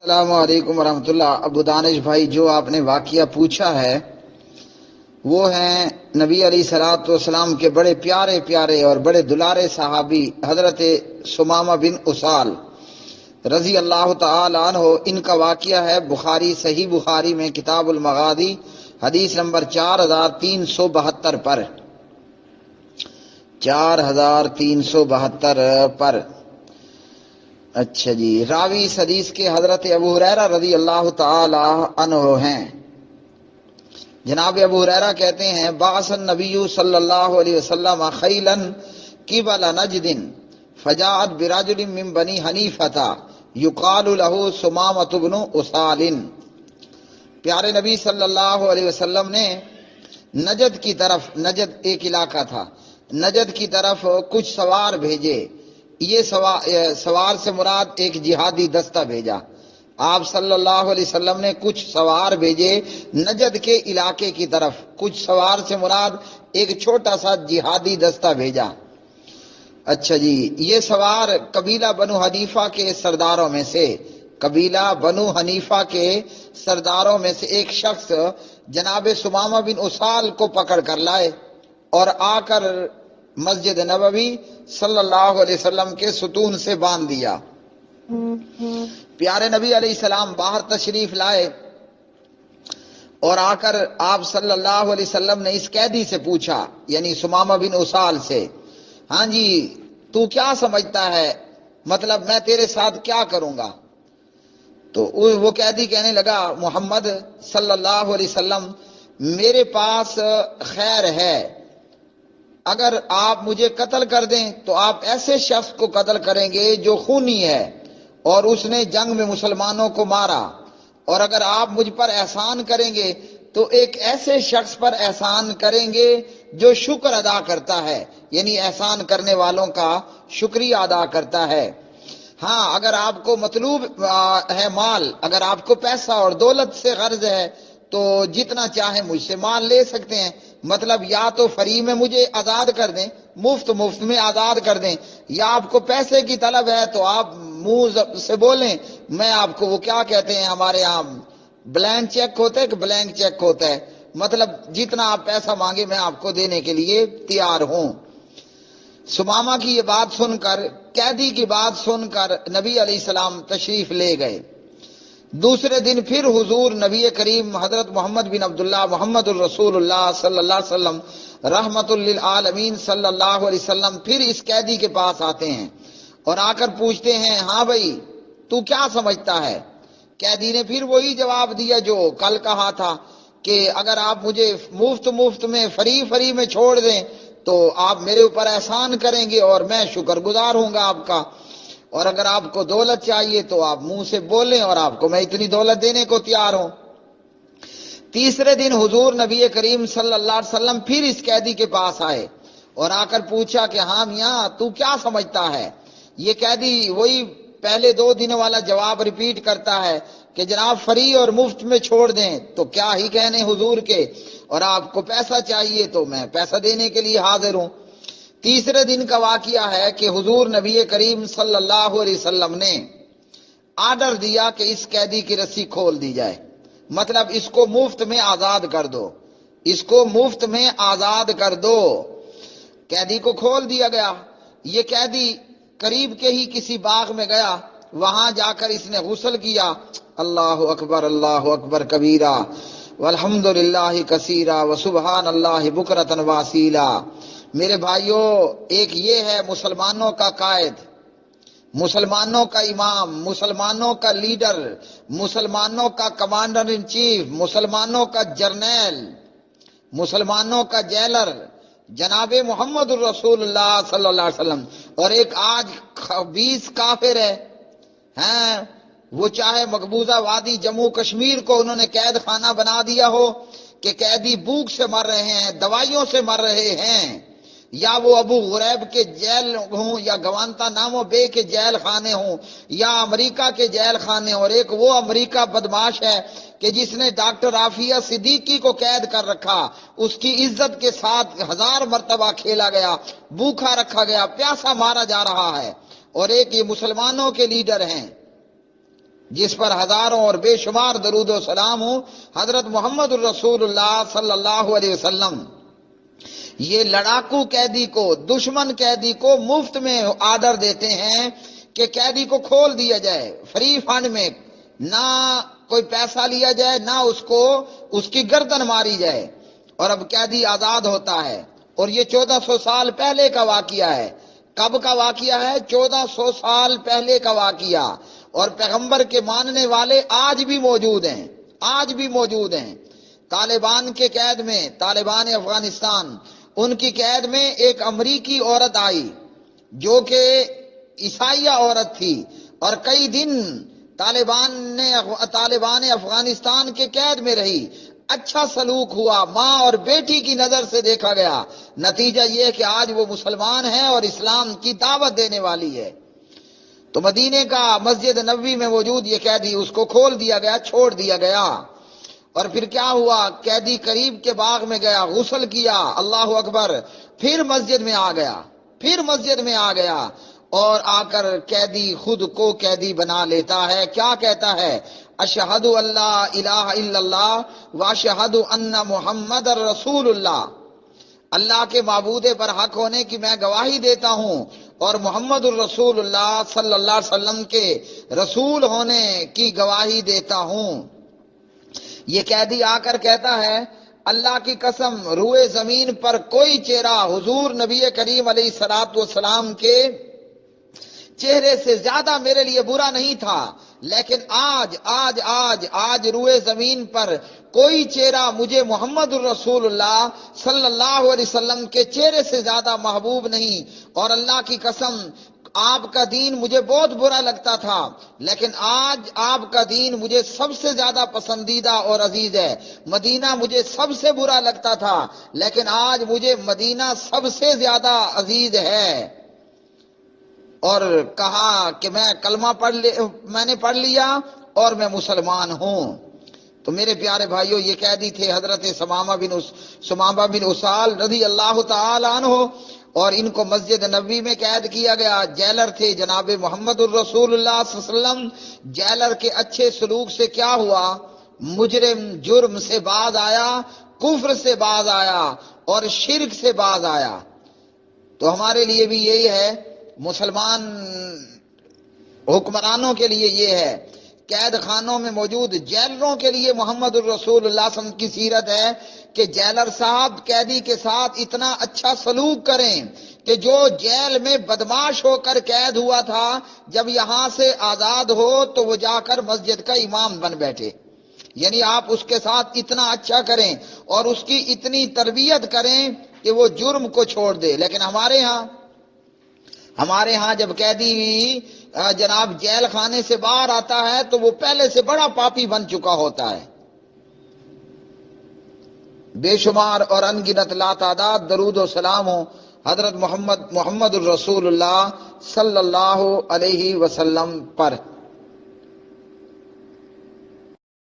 السلام علیکم ورحمۃ اللہ۔ ابو دانش بھائی، جو آپ نے واقعہ پوچھا ہے وہ ہیں نبی علیہ الصلوۃ والسلام کے بڑے پیارے پیارے اور بڑے دلارے صحابی حضرت ثمامہ بن اسال رضی اللہ تعالی عنہ۔ ان کا واقعہ ہے بخاری، صحیح بخاری میں کتاب المغازی حدیث نمبر 4372 پر 4372 پر۔ اچھا جی، راوی اس حدیث کے حضرت ابو ہریرہ رضی اللہ تعالی عنہ ہیں۔ جناب ابو ہریرہ کہتے ہیں بعث النبی صلی اللہ علیہ وسلم خیلا قبل نجد فجاءت برجل من بنی حنیفہ یقال له ثمامۃ بن اسال۔ پیارے نبی صلی اللہ علیہ وسلم نے نجد کی طرف، نجد ایک علاقہ تھا، نجد کی طرف کچھ سوار بھیجے۔ یہ سوار سے مراد ایک جہادی دستہ بھیجا۔ آپ صلی اللہ علیہ وسلم نے کچھ سوار بھیجے نجد کے علاقے کی طرف۔ کچھ سوار سے مراد ایک چھوٹا سا جہادی دستہ بھیجا۔ اچھا جی، یہ سوار قبیلہ بنو حنیفہ کے سرداروں میں سے، قبیلہ بنو حنیفہ کے سرداروں میں سے ایک شخص جناب ثمامہ بن اسال کو پکڑ کر لائے اور آ کر مسجد نبوی صلی اللہ علیہ وسلم کے ستون سے باندھ دیا۔ پیارے نبی علیہ السلام باہر تشریف لائے اور آ کر آپ صلی اللہ علیہ وسلم نے اس قیدی سے پوچھا، یعنی ثمامہ بن اسال سے، ہاں جی تو کیا سمجھتا ہے، مطلب میں تیرے ساتھ کیا کروں گا؟ تو وہ قیدی کہنے لگا محمد صلی اللہ علیہ وسلم میرے پاس خیر ہے، اگر آپ مجھے قتل کر دیں تو آپ ایسے شخص کو قتل کریں گے جو خونی ہے اور اس نے جنگ میں مسلمانوں کو مارا، اور اگر آپ مجھ پر احسان کریں گے تو ایک ایسے شخص پر احسان کریں گے جو شکر ادا کرتا ہے، یعنی احسان کرنے والوں کا شکریہ ادا کرتا ہے۔ ہاں، اگر آپ کو مطلوب ہے مال، اگر آپ کو پیسہ اور دولت سے غرض ہے تو جتنا چاہیں مجھ سے مال لے سکتے ہیں، مطلب یا تو فری میں مجھے آزاد کر دیں، مفت میں آزاد کر دیں، یا آپ کو پیسے کی طلب ہے تو آپ منہ سے بولیں، میں آپ کو، وہ کیا کہتے ہیں ہمارے یہاں بلینک چیک ہوتا ہے کہ بلینک چیک ہوتا ہے، مطلب جتنا آپ پیسہ مانگے میں آپ کو دینے کے لیے تیار ہوں۔ ثمامہ کی یہ بات سن کر، قیدی کی بات سن کر نبی علیہ السلام تشریف لے گئے۔ دوسرے دن پھر حضور نبی کریم حضرت محمد بن عبداللہ محمد الرسول اللہ صلی اللہ علیہ وسلم رحمت للعالمین صلی اللہ علیہ وسلم پھر اس قیدی کے پاس آتے ہیں اور آ کر پوچھتے ہیں ہاں بھائی تو کیا سمجھتا ہے؟ قیدی نے پھر وہی جواب دیا جو کل کہا تھا کہ اگر آپ مجھے مفت میں فری میں چھوڑ دیں تو آپ میرے اوپر احسان کریں گے اور میں شکر گزار ہوں گا آپ کا، اور اگر آپ کو دولت چاہیے تو آپ منہ سے بولیں اور آپ کو میں اتنی دولت دینے کو تیار ہوں۔ تیسرے دن حضور نبی کریم صلی اللہ علیہ وسلم پھر اس قیدی کے پاس آئے اور آ کر پوچھا کہ ہاں میاں تو کیا سمجھتا ہے؟ یہ قیدی وہی پہلے 2 دنوں والا جواب ریپیٹ کرتا ہے کہ جناب فری اور مفت میں چھوڑ دیں تو کیا ہی کہنے حضور کے، اور آپ کو پیسہ چاہیے تو میں پیسہ دینے کے لیے حاضر ہوں۔ تیسرے دن کا واقعہ ہے کہ حضور نبی کریم صلی اللہ علیہ وسلم نے آرڈر دیا کہ اس قیدی کی رسی کھول دی جائے، مطلب اس کو مفت میں آزاد کر دو، اس کو مفت میں آزاد کر دو۔ قیدی کو کھول دیا گیا۔ یہ قیدی قریب کے ہی کسی باغ میں گیا، وہاں جا کر اس نے غسل کیا، اللہ اکبر کبیرہ والحمد للہ کثیرہ وسبحان اللہ بکرۃ واصیلا۔ میرے بھائیوں، ایک یہ ہے مسلمانوں کا قائد، مسلمانوں کا امام، مسلمانوں کا لیڈر، مسلمانوں کا کمانڈر ان چیف، مسلمانوں کا جرنیل، مسلمانوں کا جیلر جناب محمد الرسول اللہ صلی اللہ علیہ وسلم، اور ایک آج 20 کافر ہے، ہیں وہ چاہے مقبوضہ وادی جموں کشمیر کو انہوں نے قید خانہ بنا دیا ہو کہ قیدی بھوک سے مر رہے ہیں، دوائیوں سے مر رہے ہیں، یا وہ ابو غریب کے جیل ہوں یا گوانتا نامو بے کے جیل خانے ہوں یا امریکہ کے جیل خانے، اور ایک وہ امریکہ بدماش ہے کہ جس نے ڈاکٹر عافیہ صدیقی کو قید کر رکھا، اس کی عزت کے ساتھ 1000 مرتبہ کھیلا گیا، بھوکا رکھا گیا، پیاسا مارا جا رہا ہے، اور ایک یہ مسلمانوں کے لیڈر ہیں جس پر ہزاروں اور بے شمار درود و سلام ہوں، حضرت محمد الرسول اللہ صلی اللہ علیہ وسلم یہ لڑاکو قیدی کو، دشمن قیدی کو مفت میں آرڈر دیتے ہیں کہ قیدی کو کھول دیا جائے، فری فنڈ میں، نہ کوئی پیسہ لیا جائے، نہ اس کی گردن ماری جائے، اور اب قیدی آزاد ہوتا ہے۔ اور یہ 1400 سال پہلے کا واقعہ ہے۔ کب کا واقعہ ہے؟ 1400 سال پہلے کا واقعہ، اور پیغمبر کے ماننے والے آج بھی موجود ہیں، آج بھی موجود ہیں۔ طالبان کے قید میں، طالبان افغانستان، ان کی قید میں ایک امریکی عورت آئی جو کہ عیسائیہ عورت تھی، اور کئی دن طالبان افغانستان کے قید میں رہی۔ اچھا سلوک ہوا، ماں اور بیٹی کی نظر سے دیکھا گیا۔ نتیجہ یہ کہ آج وہ مسلمان ہے اور اسلام کی دعوت دینے والی ہے۔ تو مدینے کا مسجد نبوی میں موجود یہ قیدی، اس کو کھول دیا گیا، چھوڑ دیا گیا۔ اور پھر کیا ہوا؟ قیدی قریب کے باغ میں گیا، غسل کیا، اللہ اکبر، پھر مسجد میں آ گیا، اور آ کر قیدی خود کو قیدی بنا لیتا ہے۔ کیا کہتا ہے؟ اشہد اللہ الہ الا اللہ واشہد ان محمد رسول اللہ، اللہ کے معبود برحق ہونے کی میں گواہی دیتا ہوں، اور محمد الرسول اللہ صلی اللہ علیہ وسلم کے رسول ہونے کی گواہی دیتا ہوں۔ یہ قیدی آ کر کہتا ہے، اللہ کی قسم، روئے زمین پر کوئی چہرہ حضور نبی کریم علیہ السلام کے چہرے سے زیادہ میرے لیے برا نہیں تھا، لیکن آج روئے زمین پر کوئی چہرہ مجھے محمد الرسول اللہ صلی اللہ علیہ وسلم کے چہرے سے زیادہ محبوب نہیں، اور اللہ کی قسم آپ کا دین مجھے بہت برا لگتا تھا، لیکن آج آپ کا دین مجھے سب سے زیادہ پسندیدہ اور عزیز ہے۔ مدینہ مجھے سب سے برا لگتا تھا، لیکن آج مجھے مدینہ سب سے زیادہ عزیز ہے۔ اور کہا کہ میں کلمہ میں نے پڑھ لیا اور میں مسلمان ہوں۔ تو میرے پیارے بھائیوں، یہ قیدی تھے حضرت سمامہ بن اسال رضی اللہ تعالی عنہ، اور ان کو مسجد نبوی میں قید کیا گیا۔ جیلر تھے جناب محمد الرسول اللہ صلی اللہ علیہ وسلم۔ جیلر کے اچھے سلوک سے کیا ہوا؟ مجرم جرم سے باز آیا، کفر سے باز آیا، اور شرک سے باز آیا۔ تو ہمارے لیے بھی یہی ہے، مسلمان حکمرانوں کے لیے یہ ہے، قید خانوں میں موجود جیلروں کے لیے محمد الرسول اللہ صلی اللہ علیہ وسلم کی سیرت ہے کہ جیلر صاحب قیدی کے ساتھ اتنا اچھا سلوک کریں کہ جو جیل میں بدماش ہو کر قید ہوا تھا، جب یہاں سے آزاد ہو تو وہ جا کر مسجد کا امام بن بیٹھے۔ یعنی آپ اس کے ساتھ اتنا اچھا کریں اور اس کی اتنی تربیت کریں کہ وہ جرم کو چھوڑ دے۔ لیکن ہمارے ہاں جب قیدی جناب جیل خانے سے باہر آتا ہے تو وہ پہلے سے بڑا پاپی بن چکا ہوتا ہے۔ بے شمار اور انگنت لاتعداد درود و سلام ہو حضرت محمد الرسول اللہ صلی اللہ علیہ وسلم پر۔